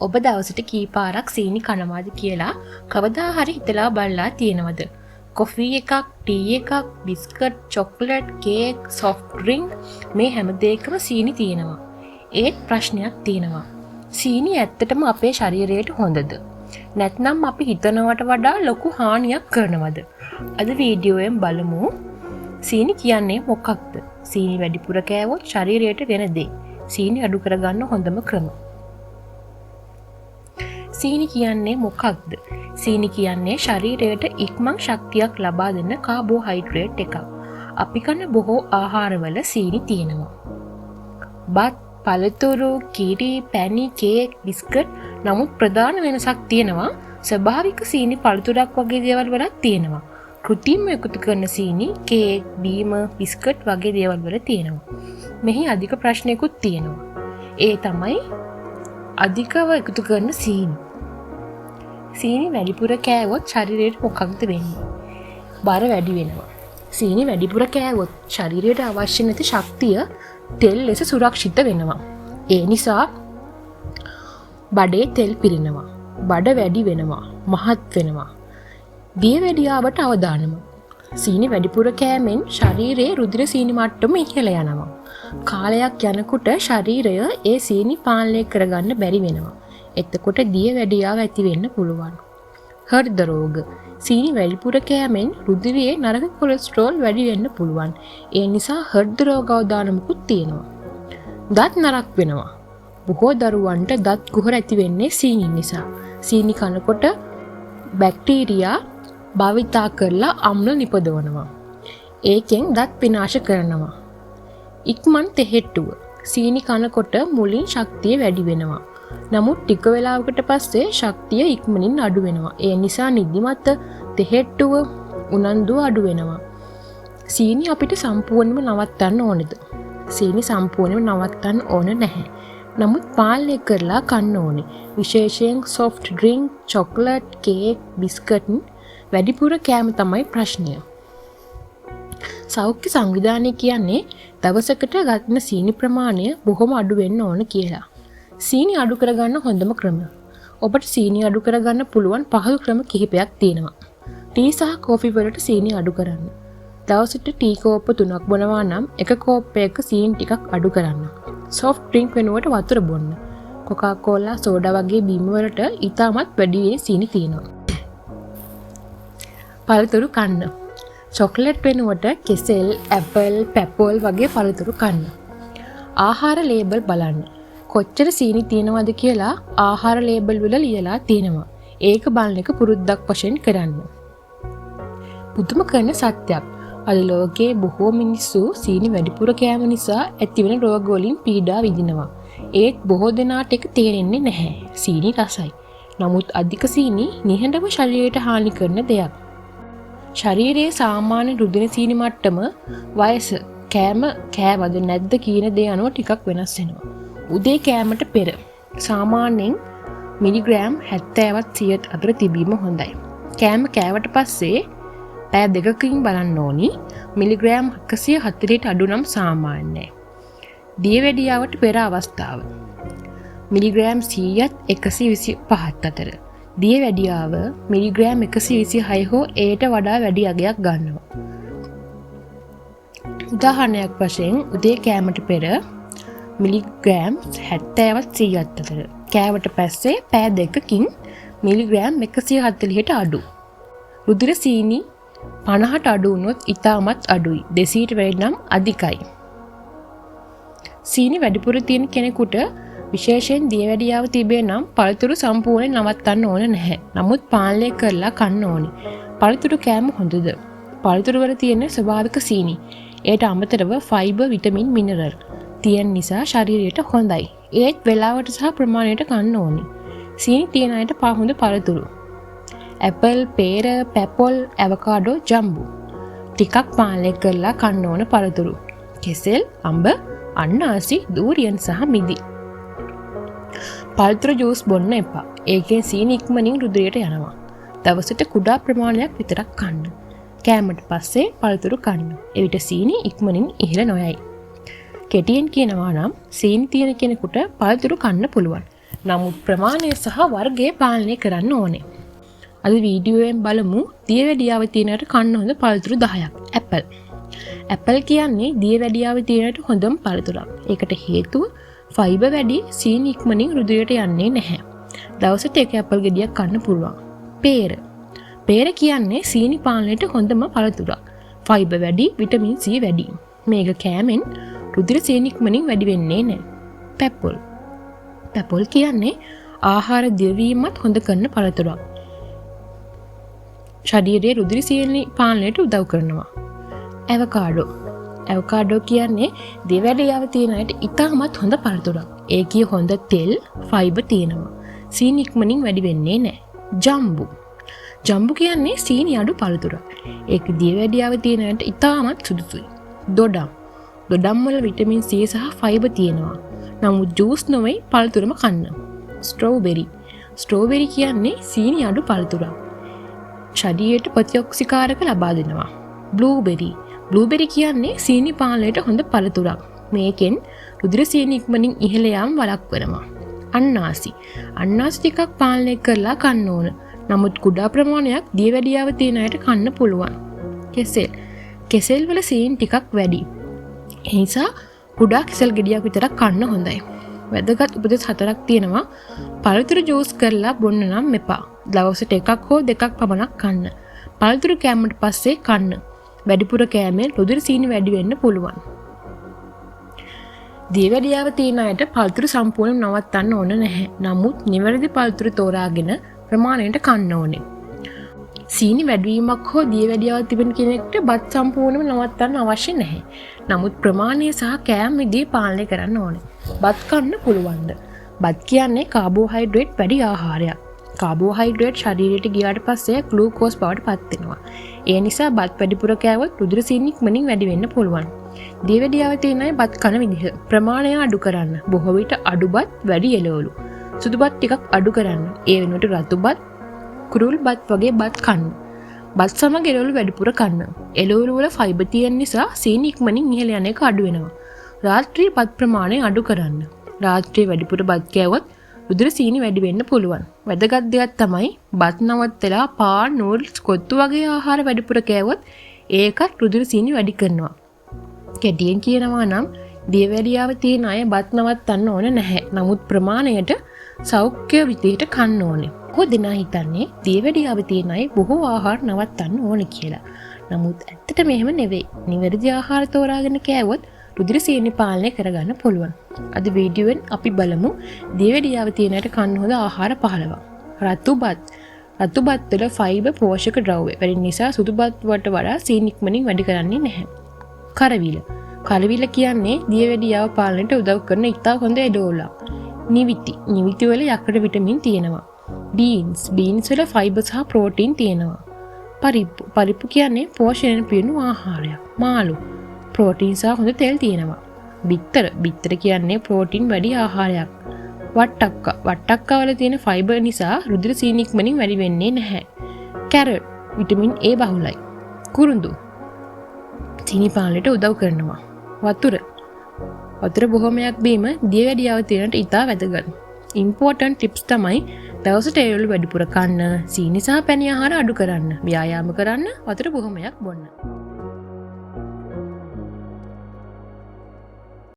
ඔබ දවසට කී පාරක් සීනි කනවාද කියලා කවදා හරි හිතලා බලලා තියෙනවද? කොෆි එකක්, ටී එකක්, biscuit, chocolate, cake, soft drink මේ හැම දෙයකම සීනි තියෙනවා. ඒත් ප්‍රශ්නයක් තියෙනවා. සීනි ඇත්තටම අපේ ශරීරයට හොඳද? නැත්නම් අපි හිතනවට වඩා ලොකු හානියක් කරනවද? අද වීඩියෝයෙන් බලමු සීනි කියන්නේ මොකක්ද? සීනි වැඩිපුර කෑවොත් ශරීරයට වෙන දේ. සීනි අඩු කරගන්න හොඳම ක්‍රම. සීනි කියන්නේ මොකක්ද? සීනි කියන්නේ ශරීරයට ඉක්මන් ශක්තියක් ලබා දෙන කාබෝහයිඩ්‍රේට් එකක්. අපි කන බොහෝ ආහාරවල සීනි තියෙනවා. බත්, පළතුරු, කිරි, පැණි, කේක්, බිස්කට්. නමුත් ප්‍රධාන වෙනසක් තියෙනවා. ස්වභාවික සීනි පළතුරක් වගේ දේවල් වලත් තියෙනවා. කෘත්‍රිම එකතු කරන සීනි කේක්, බීම, බිස්කට් වගේ දේවල් වල තියෙනවා. මෙහි අධික ප්‍රශ්නයකුත් තියෙනවා. ඒ තමයි අධිකව එකතු කරන සීනි. සීනි වැඩිපුර කෑවොත් ශරීරයට මොකක්ද වෙන්නේ? බර වැඩි වෙනවා. සීනි වැඩිපුර කෑවොත් ශරීරයට අවශ්‍ය නැති ශක්තිය තෙල් ලෙස සුරක්ෂිත වෙනවා. ඒ නිසා බඩේ තෙල් පිරෙනවා. බඩ වැඩි වෙනවා. මහත් වෙනවා. දියවැඩියාවට අවදානම. සීනි වැඩිපුර කෑමෙන් ශරීරයේ රුධිර සීනි මට්ටම ඉහළ යනවා. කාලයක් යනකොට ශරීරය ඒ සීනි පාලනය කරගන්න බැරි වෙනවා. එතකොට දියවැඩියාව ඇති වෙන්න පුළුවන්. හෘද රෝග. සීනි වැඩිපුර කෑමෙන් රුධිරයේ නරක කොලෙස්ටරෝල් වැඩි වෙන්න පුළුවන්. ඒ නිසා හෘද රෝග අවදානමකුත් තියෙනවා. දත් නරක් වෙනවා. බොහෝ දරුවන්ට දත් කුහර ඇති වෙන්නේ සීනි නිසා. සීනි කනකොට බැක්ටීරියා භාවිතා කරලා අම්ල නිපදවනවා. ඒකෙන් දත් විනාශ කරනවා. ඉක්මන් තෙහෙට්ටුව. සීනි කනකොට මුලින් ශක්තිය වැඩි වෙනවා. නමුත් ටික වෙලාවකට පස්සේ ශක්තිය ඉක්මනින් අඩු වෙනවා. ඒ නිසා නිදිමත, තෙහෙට්ටුව, උනන්දුව අඩු වෙනවා. සීනි අපිට සම්පූර්ණයෙන්ම නවත්තන්න ඕනද? සීනි සම්පූර්ණයෙන්ම නවත්තන්න ඕන නැහැ. නමුත් පාලනය කරලා කන්න ඕනේ. විශේෂයෙන් soft drink, chocolate, cake, biscuit වැඩිපුර කෑම තමයි ප්‍රශ්නය. සෞඛ්‍ය සංවිධානය කියන්නේ දවසකට ගන්න සීනි ප්‍රමාණය බොහොම අඩු වෙන්න ඕන කියලා. සීනි අඩු කරගන්න හොඳම ක්‍රම. ඔබට සීනි අඩු කරගන්න පුළුවන් පහසු ක්‍රම කිහිපයක් තියෙනවා. ටී සහ කෝෆි වලට සීනි අඩු කරන්න. දවසට ටී කෝප්ප 3ක් බොනවා නම් එක කෝප්පයක සීනි ටිකක් අඩු කරන්න. සොෆ්ට් ඩ්‍රින්ක් වෙනුවට වතුර බොන්න. කොකා කෝලා, සෝඩා වගේ බීම වලට ඉතාමත් වැඩි සීනි තියෙනවා. පළතුරු කන්න. චොක්ලට් වෙනුවට කෙසෙල්, ඇපල්, පැපල් වගේ පළතුරු කන්න. ආහාර ලේබල් බලන්න. කොච්චර සීනි තියෙනවද කියලා ආහාර ලේබල් වල ලියලා තියෙනවා. ඒක බලන එක පුරුද්දක් වශයෙන් කරන්න. පුදුම කරන සත්‍යයක්. අද ලෝකයේ බොහෝ මිනිස්සු සීනි වැඩිපුර කෑම නිසා ඇතිවන රෝග වලින් පීඩා විඳිනවා. ඒත් බොහෝ දෙනාට ඒක තේරෙන්නේ නැහැ. සීනි රසයි. නමුත් අධික සීනි නිහඬව ශරීරයට හානි කරන දෙයක්. ශරීරයේ සාමාන්‍ය රුධිර සීනි මට්ටම වයස, කෑම කෑවද නැද්ද කියන දේ අනුව ටිකක් වෙනස් වෙනවා. උදේ කෑමට පෙර සාමාන්‍යයෙන් මිලිග්‍රෑම් 70ත් 100ත් අතර තිබීම හොඳයි. කෑම කෑවට පස්සේ පැය දෙකකින් බලන්න ඕනි. මිලිග්‍රෑම් 140ට අඩු නම් සාමාන්‍යයි. දියවැඩියාවට පෙර අවස්ථාව. මිලිග්‍රෑම් 100ත් 125ත් අතර. දියවැඩියාව මිලිග්‍රෑම් 126 හෝ එයට වඩා වැඩි අගයක් ගන්නවා. උදාහරණයක් වශයෙන් උදේ කෑමට පෙර මිලිග්‍රෑම් 70ත් 100ත් අතර. කෑවට පස්සේ පැය දෙකකින් මිලිග්‍රෑම් 140ට අඩු. රුධිර සීනි 50ට අඩු වුණොත් ඉතාමත් අඩුයි. 200ට වැඩි නම් අධිකයි. සීනි වැඩිපුර තියෙන කෙනෙකුට විශේෂයෙන් දියවැඩියාව තිබේ නම් පළතුරු සම්පූර්ණයෙන් නවත්තන්න ඕන නැහැ. නමුත් පාලනය කරලා කන්න ඕනේ. පළතුරු කෑම හොඳද? පළතුරු වල තියෙන ස්වභාවික සීනි. ඒට අමතරව ෆයිබර්, විටමින්, මිනරල් තියෙන නිසා ශරීරයට හොඳයි. ඒත් වේලාවට සහ ප්‍රමාණයට කන්න ඕනේ. සීනි තියෙන අයට හොඳ පළතුරු. ඇපල්, පේර, පැපල්, ඇවෝකාඩෝ, ජම්බු. ටිකක් පාලනය කරලා කන්න ඕන පළතුරු. කෙසෙල්, අඹ, අන්නාසි, දූරියන් සහ මිදි. පළතුරු ජූස් බොන්න එපා. ඒකෙන් සීනි ඉක්මනින් රුධිරයට යනවා. දවසට කුඩා ප්‍රමාණයක් විතරක් කන්න. කෑමට පස්සේ පළතුරු කන්න. එවිට සීනි ඉක්මනින් ඉහළ නොයයි. කෙටියෙන් කියනවා නම් සීනි තියෙන කෙනෙකුට පළතුරු කන්න පුළුවන්. නමුත් ප්‍රමාණය සහ වර්ගය පාලනය කරන්න ඕනේ. අද වීඩියෝයෙන් බලමු දියවැඩියාව තියෙනට කන්න හොඳ පළතුරු 10ක්. ඇපල්. ඇපල් කියන්නේ දියවැඩියාව තියෙනට හොඳම පළතුරක්. ඒකට හේතුව ෆයිබර් වැඩි, සීනි ඉක්මනින් රුධිරයට යන්නේ නැහැ. දවසට එක ඇපල් ගෙඩියක් කන්න පුළුවන්. පේර. පේර කියන්නේ සීනි පාලනයට හොඳම පළතුරක්. ෆයිබර් වැඩි, විටමින් C වැඩි. මේක කෑමෙන් රුධිර සීනි ඉක්මනින් වැඩි වෙන්නේ නැහැ. පැපොල්. පැපොල් කියන්නේ ආහාර දිරවීමත් හොඳ කරන පළතුරක්. ශරීරයේ රුධිර සීනි පාලනයට උදව් කරනවා. ඇවකාඩෝ. ඇවකාඩෝ කියන්නේ දියවැඩියාව තියෙන අයට ඉතාමත් හොඳ පළතුරක්. ඒකේ හොඳ තෙල්, ෆයිබර් තියෙනවා. සීනි ඉක්මනින් වැඩි වෙන්නේ නැහැ. ජම්බු. ජම්බු කියන්නේ සීනි අඩු පළතුරක්. ඒක දියවැඩියාව තියෙන අයට ඉතාමත් සුදුසුයි. දොඩම්. දොඩම් වල විටමින් C සහ ෆයිබර් තියෙනවා. නමුත් ජූස් නොවේ පළතුරම කන්න. ස්ට්‍රෝබෙරි. ස්ට්‍රෝබෙරි කියන්නේ සීනි අඩු පළතුරක්. ශරීරයට ප්‍රතිඔක්සිකාරක ලබා දෙනවා. බ්ලූබෙරි. බ්ලූබෙරි කියන්නේ සීනි පාලනයට හොඳ පළතුරක්. මේකෙන් රුධිර සීනි ඉක්මනින් ඉහළ යාම වළක්වනවා. අන්නාසි. අන්නාසි ටිකක් පාලනය කරලා කන්න ඕන. නමුත් කුඩා ප්‍රමාණයක් දියවැඩියාව තියෙන අයට කන්න පුළුවන්. කෙසෙල්. කෙසෙල් වල සීනි ටිකක් වැඩි. ඒ නිසා කුඩා කෙසෙල් ගෙඩියක් විතරක් කන්න හොඳයි. වැදගත් උපදෙස් 4ක් තියෙනවා. පළතුරු ජූස් කරලා බොන්න නම් මෙපා. දවසට එකක් හෝ දෙකක් පමණක් කන්න. පළතුරු කෑමට පස්සේ කන්න. වැඩිපුර කෑමෙන් රුධිර සීනි වැඩි වෙන්න පුළුවන්. දියවැඩියාව තියෙන අයට පළතුරු සම්පූර්ණයෙන් නවත්තන්න ඕන නැහැ. නමුත් නිවැරදි පළතුරු තෝරාගෙන ප්‍රමාණයට කන්න ඕනේ. සීනි වැඩිවීමක් හෝ දියවැඩියාව තිබෙන කෙනෙක්ට බත් සම්පූර්ණයෙන්ම නවත්තන්න අවශ්‍ය නැහැ. නමුත් ප්‍රමාණය සහ කෑම විදිය පාලනය කරන්න ඕනේ. බත් කන්න පුළුවන්ද? බත් කියන්නේ කාබෝහයිඩ්‍රේට් වැඩි ආහාරයක්. කාබෝහයිඩ්‍රේට් ශරීරයට ගියාට පස්සේ ග්ලූකෝස් බවට පත් වෙනවා. ඒ නිසා බත් වැඩිපුර කෑවොත් රුධිර සීනි ඉක්මනින් වැඩි වෙන්න පුළුවන්. දියවැඩියාව තියෙන අය බත් කන විදිහ ප්‍රමාණය අඩු කරන්න. බොහෝ විට අඩු බත් වැඩි එළවලු. සුදු බත් ටිකක් අඩු කරන්න. ඒ වෙනුවට රතු බත්, කුරුල් බත් වගේ බත් කන්න. බත් සමග එළවලු වැඩිපුර කන්න. එළවලු වල ෆයිබර් තියෙන නිසා සීනි ඉක්මනින් ඉහළ යන එක අඩු වෙනවා. රාත්‍රියේ බත් ප්‍රමාණය අඩු කරන්න. රාත්‍රියේ වැඩිපුර බත් කෑවොත් රුධිර සීනි වැඩි වෙන්න පුළුවන්. වැදගත් දෙයක් තමයි බත් නවත්තලා පාන්, නූඩ්ල්ස්, කොත්තු වගේ ආහාර වැඩිපුර කෑවොත් ඒකත් රුධිර සීනි වැඩි කරනවා. කෙටියෙන් කියනවා නම් දියවැඩියාව තියෙන අය බත් නවත්තන්න ඕන නැහැ. නමුත් ප්‍රමාණයට සෞඛ්‍ය විදිහට කන්න ඕනේ. කොහොමද දෙනා හිතන්නේ දියවැඩියාව තියෙන අය බොහෝ ආහාර නවත්තන්න ඕන කියලා. නමුත් ඇත්තටම එහෙම නෙවෙයි. නිවැරදි ආහාර තෝරාගෙන කෑවොත් රුධිර සීනි පාලනය කරගන්න පුළුවන්. අද වීඩියෝෙන් අපි බලමු දියවැඩියාව තියෙන අයට කන්න හොඳ ආහාර 15ක්. රතු බත්. රතු බත් වල ෆයිබර් පෝෂක ද්‍රව්‍ය වැඩි නිසා සුදු බත් වලට වඩා සීනි ඉක්මනින් වැඩි කරන්නේ නැහැ. කරවිල. කරවිල කියන්නේ දියවැඩියාව පාලනයට උදව් කරන ඉතා හොඳ එළවලුක්. නිවිති. නිවිති වල යකඩ විටමින් තියෙනවා. බීන්ස්. බීන්ස් වල ෆයිබර් සහ ප්‍රෝටීන් තියෙනවා. පරිප්පු. පරිප්පු කියන්නේ පෝෂණයෙන් පිරුණු ආහාරයක්. මාළු. ප්‍රෝටීන් සහ හොඳ තෙල් තියෙනවා. බිත්තර. බිත්තර කියන්නේ ප්‍රෝටීන් වැඩි ආහාරයක්. වට්ටක්කා. වට්ටක්කා වල තියෙන ෆයිබර් නිසා රුධිර සීනි ඉක්මනින් වැඩි වෙන්නේ නැහැ. කැරට්. Vitamin A බහුලයි. කුරුඳු. සීනි පාලනයට උදව් කරනවා. වතුර. වතුර බොහොමයක් බීම දියවැඩියාව තියෙනට ඉතා වැදගත්. ඉම්පෝටන්ට් ටිප්ස් තමයි දවසට එළවලු වැඩිපුර කන්න, සීනි සහ පැණි ආහාර අඩු කරන්න, ව්‍යායාම කරන්න, වතුර බොහොමයක් බොන්න.